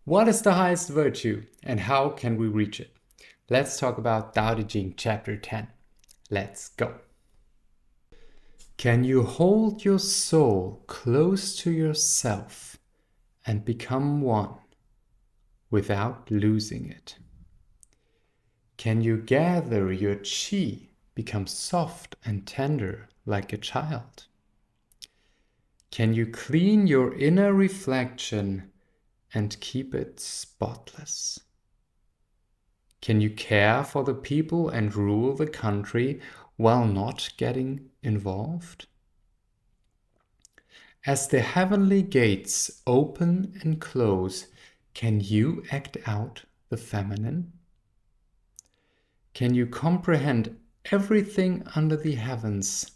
What is the highest virtue and how can we reach it? Let's talk about Tao Te Ching chapter 10. Let's go. Can you hold your soul close to yourself and become one without losing it? Can you gather your chi, become soft and tender like a child? Can you clean your inner reflection and keep it spotless? Can you care for the people and rule the country while not getting involved? As the heavenly gates open and close, can you act out the feminine? Can you comprehend everything under the heavens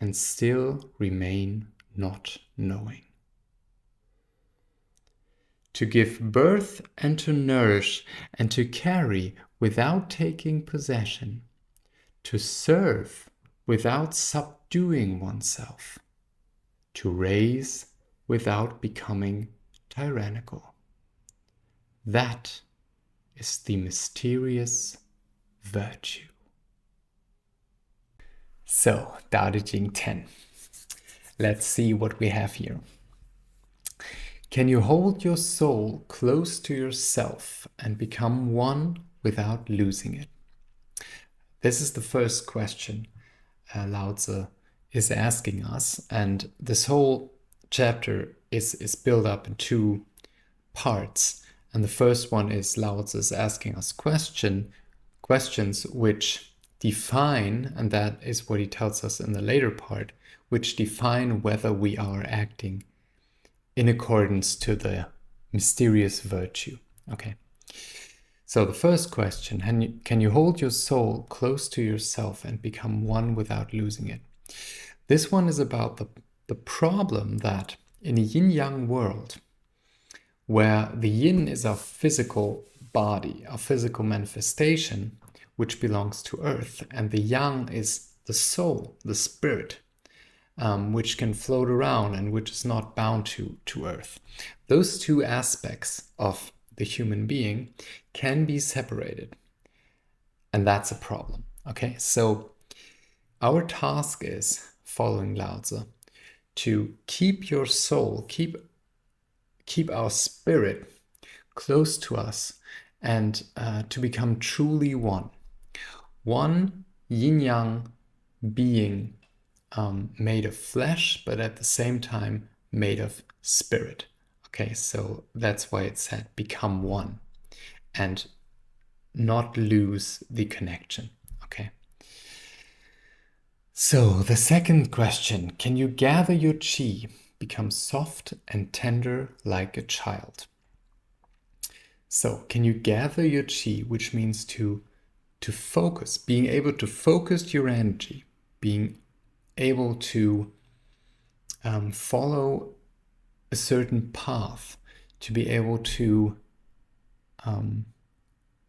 and still remain not knowing? To give birth and to nourish and to carry without taking possession, to serve without subduing oneself, to raise without becoming tyrannical. That is the mysterious virtue. So, Tao Te Ching 10. Let's see what we have here. Can you hold your soul close to yourself and become one without losing it? This is the first question Lao Tzu is asking us, and this whole chapter is built up in two parts. And the first one is Lao Tzu is asking us questions which define, and that is what he tells us in the later part, which define whether we are acting in accordance to the mysterious virtue. Okay. So the first question, can you hold your soul close to yourself and become one without losing it? This one is about the problem that in a yin-yang world, where the yin is our physical body, our physical manifestation, which belongs to earth, and the yang is the soul, the spirit, which can float around and which is not bound to earth. Those two aspects of the human being can be separated. And that's a problem. Okay, so our task is, following Lao Tzu, to keep your soul, keep our spirit close to us and to become truly one. One yin-yang being made of flesh, but at the same time made of spirit. Okay, so that's why it said become one and not lose the connection. Okay. So the second question, can you gather your chi, become soft and tender like a child? So can you gather your chi, which means to focus, being able to focus your energy, being able to follow a certain path, to be able to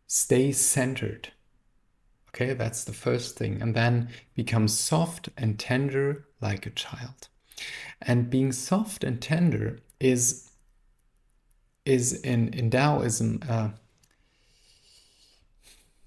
stay centered. Okay, that's the first thing. And then become soft and tender like a child. And being soft and tender is in Taoism,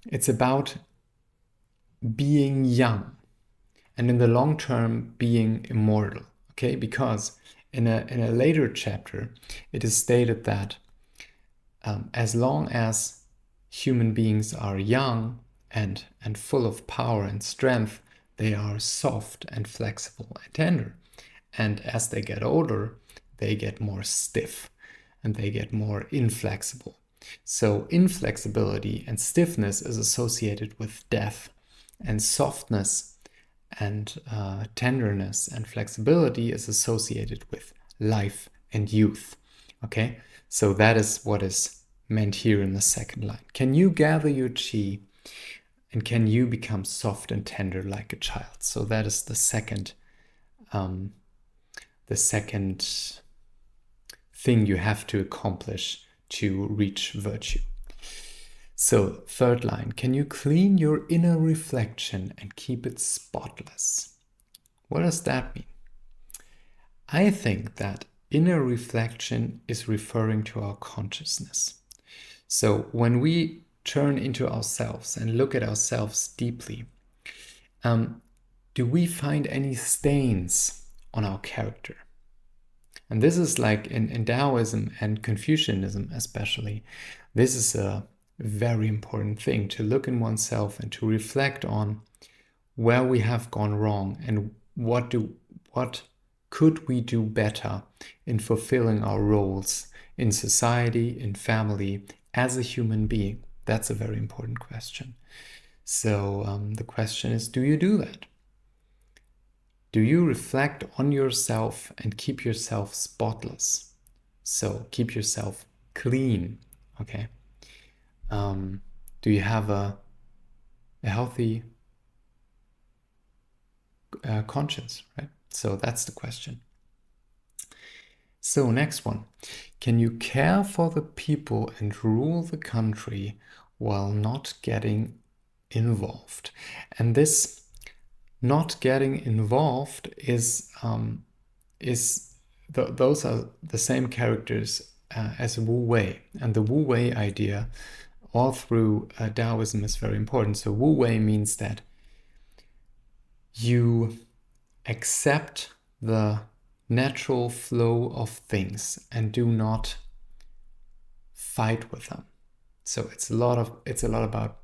it's about being young and in the long term being immortal. Okay, because in a later chapter, it is stated that as long as human beings are young and full of power and strength, they are soft and flexible and tender. And as they get older, they get more stiff and they get more inflexible. So inflexibility and stiffness is associated with death, and softness and tenderness and flexibility is associated with life and youth. Okay, so that is what is meant here in the second line. Can you gather your chi and can you become soft and tender like a child? So that is the second thing you have to accomplish to reach virtue. So third line, can you clean your inner reflection and keep it spotless? What does that mean? I think that inner reflection is referring to our consciousness. So when we turn into ourselves and look at ourselves deeply, do we find any stains on our character? And this is like in Taoism and Confucianism especially, this is a very important thing, to look in oneself and to reflect on where we have gone wrong and what could we do better in fulfilling our roles in society, in family, as a human being. That's a very important question. So the question is, do you do that? Do you reflect on yourself and keep yourself spotless? So keep yourself clean, okay? Do you have a healthy conscience, right? So that's the question. So next one, can you care for the people and rule the country while not getting involved? And this not getting involved is those are the same characters as Wu Wei, and the Wu Wei idea all through Taoism is very important. So Wu Wei means that you accept the natural flow of things and do not fight with them. So it's a lot about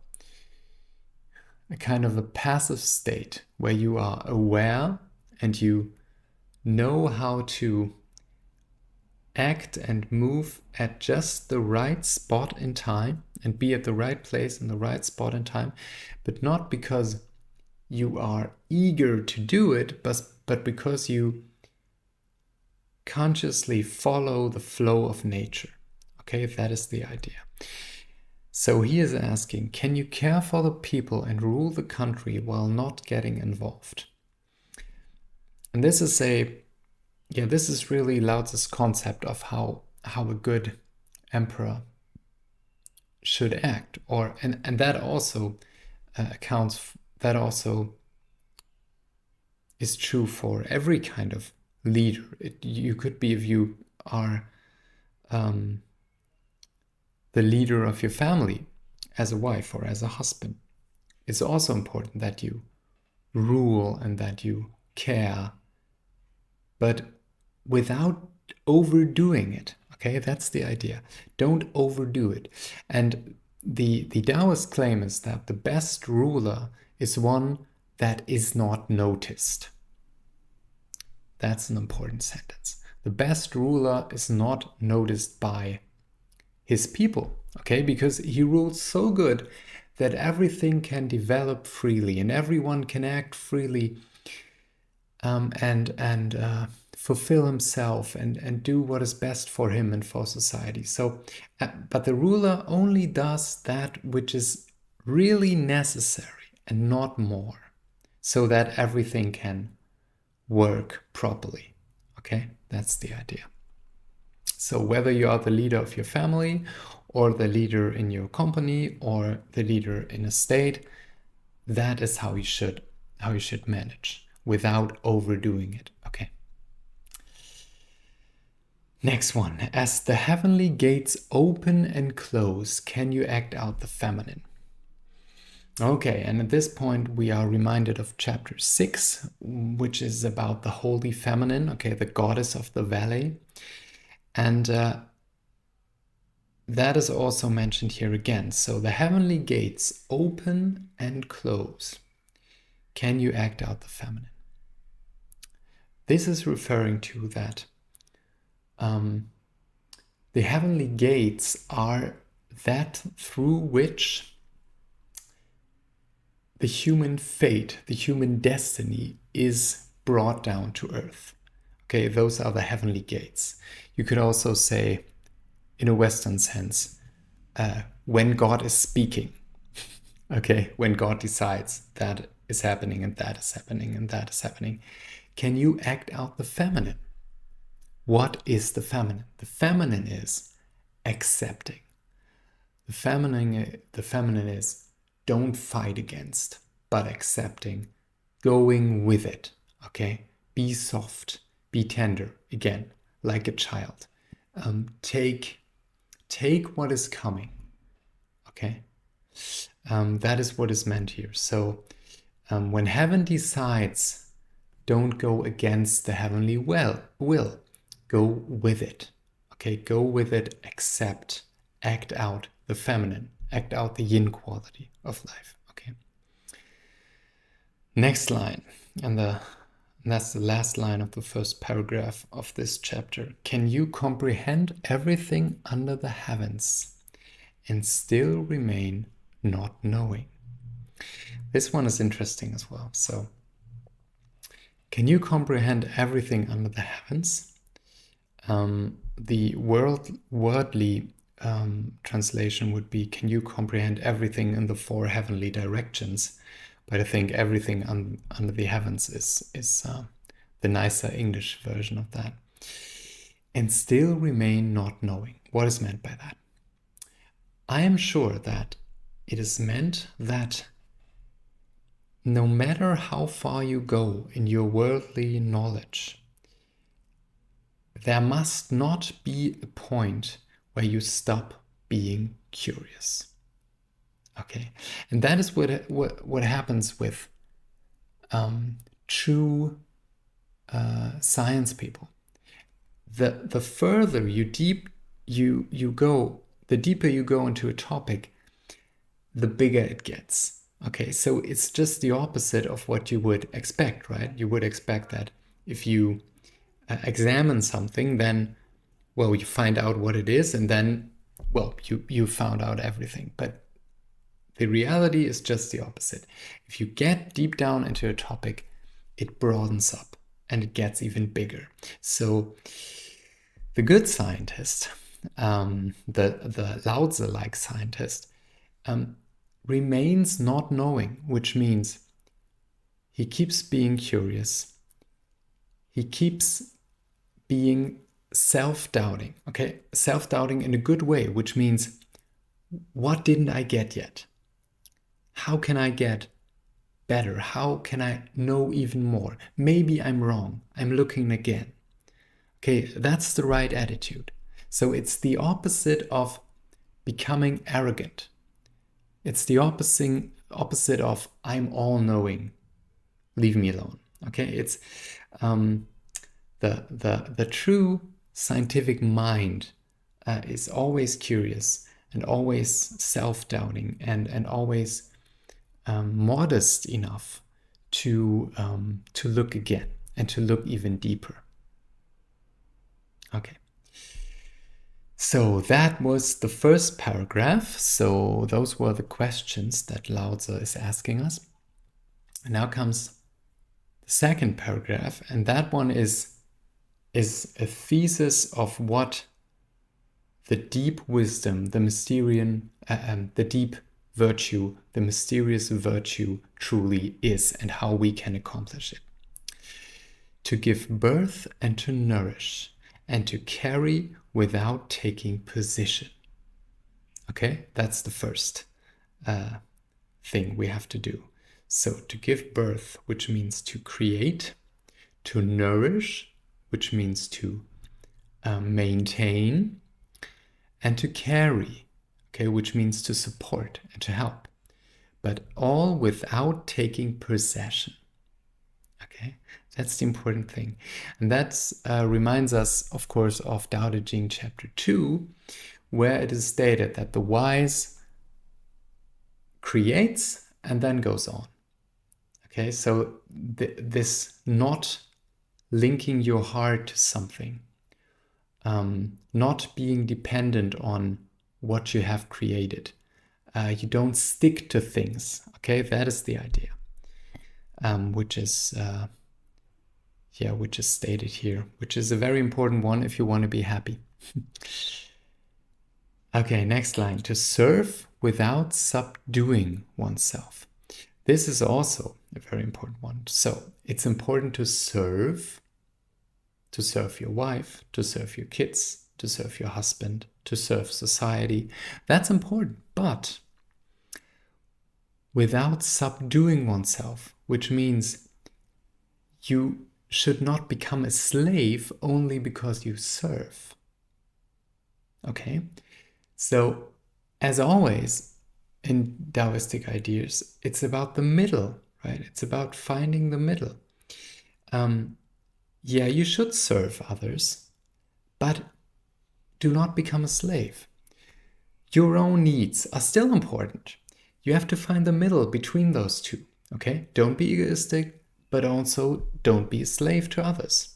a kind of a passive state where you are aware and you know how to act and move at just the right spot in time and be at the right place in the right spot in time, but not because you are eager to do it, but because you consciously follow the flow of nature. Okay, that is the idea. So he is asking, can you care for the people and rule the country while not getting involved? And this is really Lao Tzu's concept of how a good emperor should act, and that also that also is true for every kind of leader. You could be, if you are the leader of your family as a wife or as a husband, it's also important that you rule and that you care, but without overdoing it. Okay, that's the idea. Don't overdo it. And the Taoist claim is that the best ruler is one that is not noticed. That's an important sentence. The best ruler is not noticed by his people, okay? Because he rules so good that everything can develop freely and everyone can act freely and fulfill himself and do what is best for him and for society. So, but the ruler only does that which is really necessary and not more, so that everything can work properly. Okay, that's the idea. So whether you are the leader of your family or the leader in your company or the leader in a state, that is how you should manage without overdoing it. Okay. Next one. As the heavenly gates open and close, can you act out the feminine? Okay, and at this point we are reminded of chapter 6, which is about the holy feminine, okay, the goddess of the valley. And that is also mentioned here again. So the heavenly gates open and close. Can you act out the feminine? This is referring to that the heavenly gates are that through which the human fate, the human destiny is brought down to earth. Okay, those are the heavenly gates. You could also say, in a Western sense, when God is speaking. Okay, when God decides that is happening and that is happening and that is happening. Can you act out the feminine? What is the feminine? The feminine is accepting. The feminine is don't fight against, but accepting, going with it. Okay? Be soft, be tender. Again, like a child. Take what is coming. Okay, that is what is meant here. So when heaven decides, don't go against the heavenly will. Go with it. Okay, go with it. Accept, act out the feminine, act out the yin quality of life. Okay. Next line, and that's the last line of the first paragraph of this chapter. Can you comprehend everything under the heavens and still remain not knowing? This one is interesting as well. So, can you comprehend everything under the heavens? The wordly translation would be, can you comprehend everything in the four heavenly directions? But I think everything under the heavens is the nicer English version of that. And still remain not knowing. What is meant by that? I am sure that it is meant that no matter how far you go in your worldly knowledge, there must not be a point where you stop being curious. Okay, and that is what happens with true science people. The further you go, the deeper you go into a topic, the bigger it gets. Okay, so it's just the opposite of what you would expect, right? You would expect that if you examine something, then, well, you find out what it is, and then, well, you found out everything. But the reality is just the opposite. If you get deep down into a topic, it broadens up and it gets even bigger. So the good scientist, the Lao Tzu-like scientist, remains not knowing, which means he keeps being curious. He keeps being self-doubting, okay? Self-doubting in a good way, which means, what didn't I get yet? How can I get better? How can I know even more? Maybe I'm wrong. I'm looking again. Okay, that's the right attitude. So it's the opposite of becoming arrogant. It's the opposite of I'm all-knowing. Leave me alone. Okay, it's the true scientific mind is always curious and always self-doubting and always modest enough to look again and to look even deeper. Okay. So that was the first paragraph. So those were the questions that Lao Tzu is asking us. And now comes the second paragraph, and that one is a thesis of what the deep wisdom, the deep virtue, the mysterious virtue truly is, and how we can accomplish it. To give birth and to nourish, and to carry without taking position. Okay, that's the first thing we have to do. So to give birth, which means to create, to nourish, which means to maintain, and to carry, okay, which means to support and to help, but all without taking possession. Okay, that's the important thing. And that reminds us, of course, of Tao Te Ching chapter 2, where it is stated that the wise creates and then goes on. Okay, so this not linking your heart to something, not being dependent on what you have created. You don't stick to things. Okay, that is the idea, which is stated here, which is a very important one if you want to be happy. Okay, next line. To serve without subduing oneself. This is also a very important one. So it's important to serve your wife, to serve your kids, to serve your husband, to serve society. That's important, but without subduing oneself, which means you should not become a slave only because you serve. Okay? So, as always in Taoistic ideas, it's about the middle, right? It's about finding the middle. Yeah, you should serve others, but do not become a slave. Your own needs are still important. You have to find the middle between those two, okay? Don't be egoistic, but also don't be a slave to others.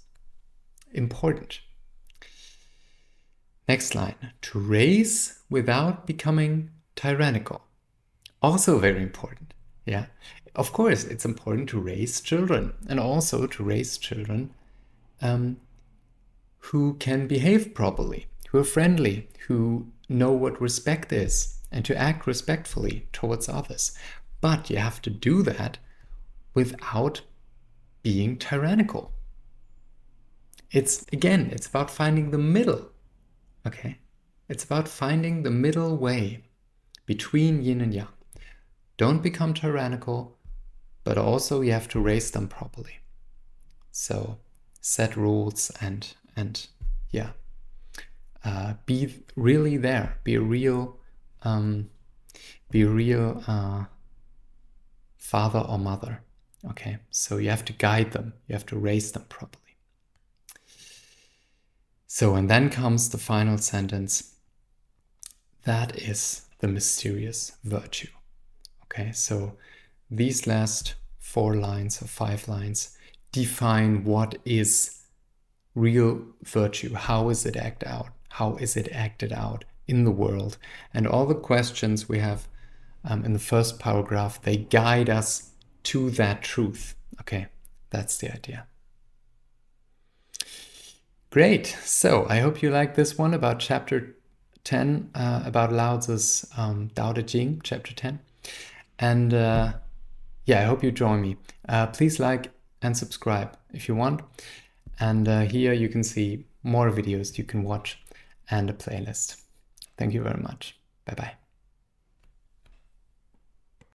Important. Next line. To raise without becoming tyrannical. Also very important. Yeah. Of course, it's important to raise children, and also to raise children who can behave properly, who are friendly, who know what respect is, and to act respectfully towards others. But you have to do that without being tyrannical. It's about finding the middle. Okay? It's about finding the middle way between yin and yang. Don't become tyrannical, but also you have to raise them properly. So set rules and yeah, be really there. Be a real father or mother. Okay, so you have to guide them. You have to raise them properly. So, and then comes the final sentence. That is the mysterious virtue. Okay, so these last 4 lines or 5 lines define what is real virtue. How is it acted out? How is it acted out in the world? And all the questions we have in the first paragraph, they guide us to that truth. Okay, that's the idea. Great. So I hope you like this one about chapter 10, about Lao Tzu's Tao Te Ching, chapter 10. And yeah, I hope you join me. Please like and subscribe if you want. And here you can see more videos you can watch and a playlist. Thank you very much. Bye-bye.